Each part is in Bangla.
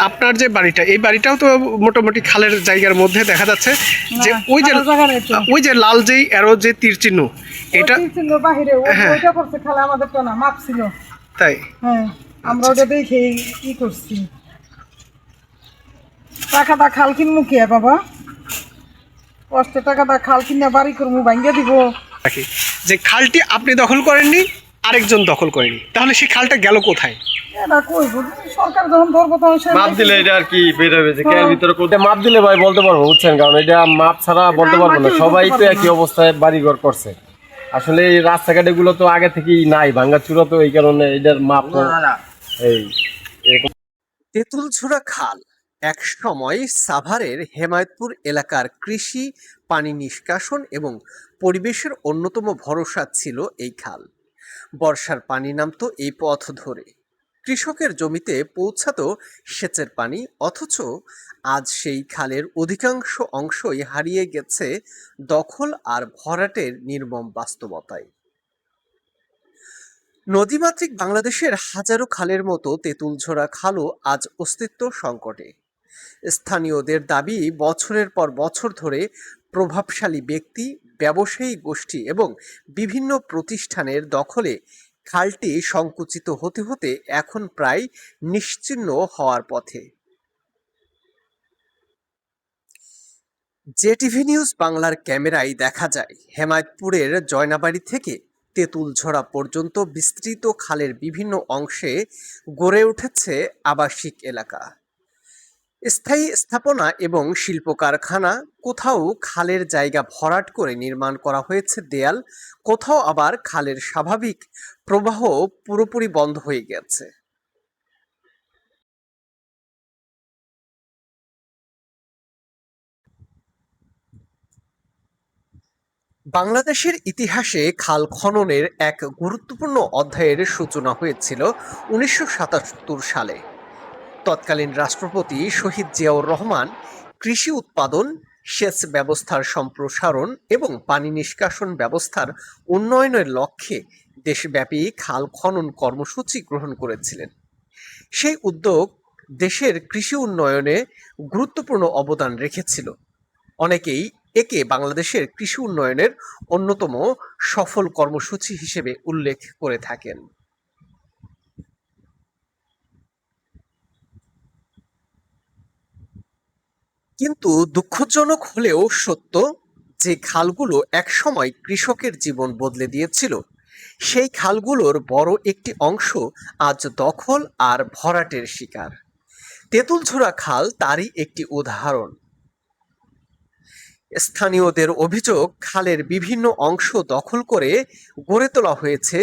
আপনার যে বাড়িটা, এই বাড়িটাও তো মোটামুটি খালের জায়গার মধ্যে দেখা যাচ্ছে যে ওই যে লাল যেই এরো যে তীর চিহ্ন, এটা বাহিরে হ্যাঁ ওইটা করছে খালে আমাদের তো না মাপ ছিল। তাই হ্যাঁ, আমরা ওটা দেখে ই করছি। টাকাটা খাল কিনবো কি বাবা, কষ্টে টাকাটা খাল কিনে বাড়ি করবো, ভাঙ্গা দিব। রাখি যে খালটি আপনি দখল করেননি, আরেকজন দখল করেনি, তাহলে সেই খালটা গেল কোথায়? এটা কইব সরকার যখন ধরবো তখন সে মাপ দিলে এটা আর কি বের হবে যে এর ভিতরে কোথায় মাপ দিলে ভাই বলতে পারবো, বুঝছেন? কারণ এটা মাপ ছাড়া বলতে পারবো না। সবাই তো একই অবস্থায় বাড়িঘর করছে। আসলে এই রাস্তাঘাট এগুলো তো আগে থেকেই নাই, ভাঙ্গাচুরা, তো এই কারণে এটার মাপ এই এরকম। তেঁতুলঝোড়া খাল এক সময় সাভারের হেমায়েতপুর এলাকার কৃষি, পানি নিষ্কাশন এবং পরিবেশের অন্যতম ভরসা ছিল এই খাল। বর্ষার পানি নামতো এই পথ ধরে, কৃষকের জমিতে পৌঁছাতো সেচের পানি। অথচ আজ সেই খালের অধিকাংশ অংশই হারিয়ে গেছে দখল আর ভরাটের নির্মম বাস্তবতায়। নদীমাতৃক বাংলাদেশের হাজারো খালের মতো তেঁতুলঝোড়া খালও আজ অস্তিত্ব সংকটে। স্থানীয়দের দাবি, বছরের পর বছর ধরে প্রভাবশালী ব্যক্তি, ব্যবসায়ী গোষ্ঠী এবং বিভিন্ন প্রতিষ্ঠানের দখলে খালটি সংকুচিত হতে হতে এখন প্রায় নিশ্চিহ্ন হওয়ার পথে। জেটিভি নিউজ বাংলার ক্যামেরায় দেখা যায় হেমায়েতপুরের জয়নাবাড়ি থেকে তেঁতুলঝোড়া পর্যন্ত বিস্তৃত খালের বিভিন্ন অংশে গড়ে উঠেছে আবাসিক এলাকা, স্থায়ী স্থাপনা এবং শিল্প কারখানা। কোথাও খালের জায়গা ভরাট করে নির্মাণ করা হয়েছে দেয়াল, কোথাও আবার খালের স্বাভাবিক প্রবাহ পুরোপুরি বন্ধ হয়ে গেছে। বাংলাদেশের ইতিহাসে খাল খননের এক গুরুত্বপূর্ণ অধ্যায়ের সূচনা হয়েছিল ১৯৭৭ সালে। তৎকালীন রাষ্ট্রপতি শহীদ জিয়াউর রহমান কৃষি উৎপাদন, সেচ ব্যবস্থার সম্প্রসারণ এবং পানি নিষ্কাশন ব্যবস্থার উন্নয়নের লক্ষ্যে দেশব্যাপী খাল খনন কর্মসূচি গ্রহণ করেছিলেন। সেই উদ্যোগ দেশের কৃষি উন্নয়নে গুরুত্বপূর্ণ অবদান রেখেছিল। অনেকেই একে বাংলাদেশের কৃষি উন্নয়নের অন্যতম সফল কর্মসূচি হিসেবে উল্লেখ করে থাকেন। কিন্তু দুঃখজনক হলেও সত্য যে খালগুলো একসময় কৃষকের জীবন বদলে দিয়েছিল, সেই খালগুলোর বড় একটি অংশ আজ দখল আর ভরাটের শিকার। তেঁতুলঝোড়া খাল তারই একটি উদাহরণ। স্থানীয়দের অভিযোগ, খালের বিভিন্ন অংশ দখল করে গড়ে তোলা হয়েছে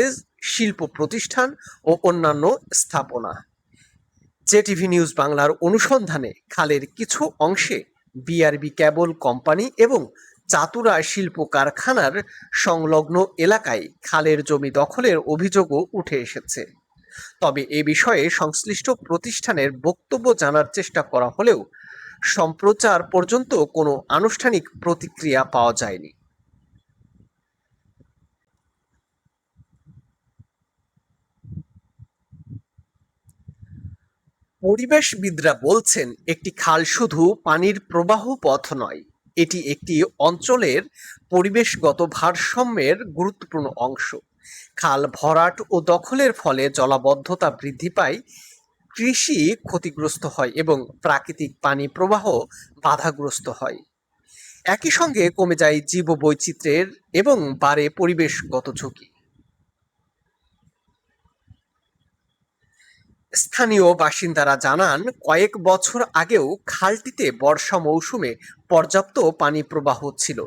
শিল্প প্রতিষ্ঠান ও অন্যান্য স্থাপনা। জেটিভি নিউজ বাংলার অনুসন্ধানে খালের কিছু অংশে বিআরবি কেবল কোম্পানি এবং চাতুরা শিল্প কারখানার সংলগ্ন এলাকায় খালের জমি দখলের অভিযোগও উঠে এসেছে। তবে এ বিষয়ে সংশ্লিষ্ট প্রতিষ্ঠানের বক্তব্য জানার চেষ্টা করা হলেও সম্প্রচার পর্যন্ত কোনো আনুষ্ঠানিক প্রতিক্রিয়া পাওয়া যায়নি। পরিবেশবিদরা বলছেন, একটি খাল শুধু পানির প্রবাহ পথ নয়, এটি একটি অঞ্চলের পরিবেশগত ভারসাম্যের গুরুত্বপূর্ণ অংশ। খাল ভরাট ও দখলের ফলে জলাবদ্ধতা বৃদ্ধি পায়, কৃষি ক্ষতিগ্রস্ত হয় এবং প্রাকৃতিক পানি প্রবাহ বাধাগ্রস্ত হয়। একই সঙ্গে কমে যায় জীববৈচিত্র্যের এবং বাড়ে পরিবেশগত ঝুঁকি। স্থানীয় বাসিন্দারা জানান, কয়েক বছর আগেও খালটিতে বর্ষা মৌসুমে পর্যাপ্ত পানি প্রবাহ ছিল,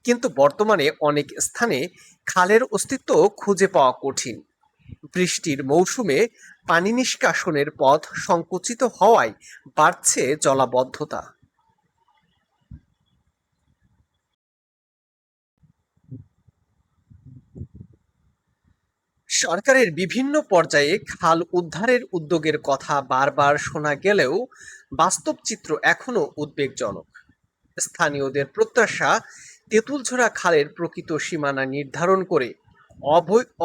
কিন্তু বর্তমানে অনেক স্থানে খালের অস্তিত্ব খুঁজে পাওয়া কঠিন। বৃষ্টির মৌসুমে পানি নিষ্কাশনের পথ সংকুচিত হওয়ায় বাড়ছে জলাবদ্ধতা। সরকারের বিভিন্ন পর্যায়ে খাল উদ্ধারের উদ্যোগের কথা বারবার শোনা গেলেও বাস্তব চিত্র এখনো উদ্বেগজনক। স্থানীয়দের প্রত্যাশা, তেঁতুলঝোড়া খালের প্রকৃত সীমানা নির্ধারণ করে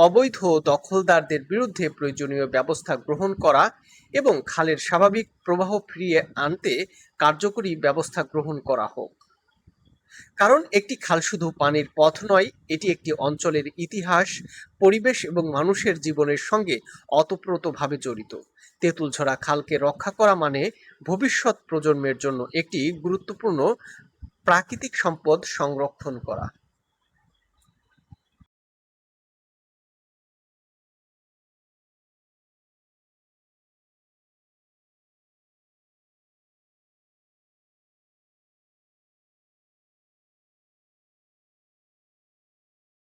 অবৈধ দখলদারদের বিরুদ্ধে প্রয়োজনীয় ব্যবস্থা গ্রহণ করা এবং খালের স্বাভাবিক প্রবাহ ফিরিয়ে আনতে কার্যকরী ব্যবস্থা গ্রহণ করা হোক। কারণ একটি খাল শুধু পানির পথ নয়, এটি একটি অঞ্চলের ইতিহাস, পরিবেশ এবং মানুষের জীবনের সঙ্গে ওতপ্রোতভাবে জড়িত। তেঁতুলঝরা খালকে রক্ষা করা মানে ভবিষ্যৎ প্রজন্মের জন্য একটি গুরুত্বপূর্ণ প্রাকৃতিক সম্পদ সংরক্ষণ করা।